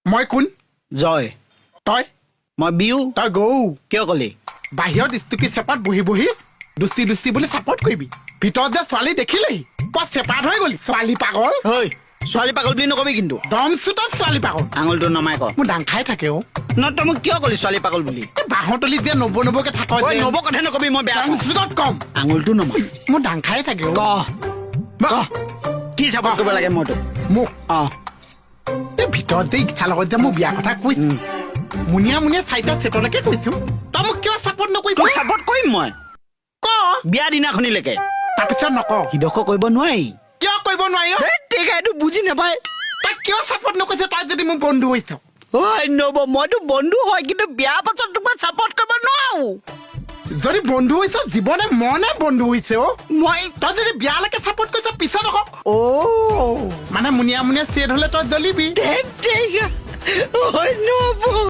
মই কোন জয় তই মই বিউ তই গৌ কিয় কলি বাহিৰত ষ্টুকি চেপাত বহি বহি দুষ্টি দুষ্টি বুলি চাপৰ্ট কৰিবি ভিতৰত যে ছোৱালী দেখিলেই তই চেপাত হৈ গলি ছোৱালী পাগল ঐ ছোৱালী পাগল বুলি নকবি কিন্তু দম চুটত ছোৱালী পাগল আঙুলটো নমাই ক মোৰ ডাং খাই থাকে অ' ন তই মোক কিয় কলি ছোৱালী পাগল বুলি এই বাঁহৰ তলিত যে নবকে থাক ঐ নব কথা নকবি মই বেয়া ডাং পাওঁ। চুটত কম আঙুলটো নমাই মোৰ ডাং খাই থাকে ক অ' ক কি চাপৰ্ট কৰিব লাগে মইতো মোক অ এই ভিতৰত যে ইচ্ছা লগত যে মোৰ বিয়া কথা কৈছো মুনিয়া মুনিয়া চাৰিটা চেটলৈকে কৈছো তই মোক কিয় চাপৰ্ট নকৰিছ তোক চাপৰ্ট কৰিম মই ক বিয়া দিনাখনিলৈকে তাৰপিছত নক সিডখ কৰিব নোৱাৰি কিয় কৰিব নোৱাৰি অ'? এইটো বুজি নাপায় তই কিয় চাপৰ্ট নকৰিছ তই যদি মোৰ বন্ধু হৈছ ঐ নব মইতো বন্ধু হয় কিন্তু বিয়া পাছত তোমাক চাপৰ্ট কৰিব নোৱাৰো যদি বন্ধু হৈছ জীৱনে মনে বন্ধু হৈছে অ' মই তই যদি বিয়ালৈকে চাপৰ্ট কৰিছ পিছত আকৌ অ' মানে মুনিয়া মুনিয়া চেট হলে তই জ্বলিবি ঐ নব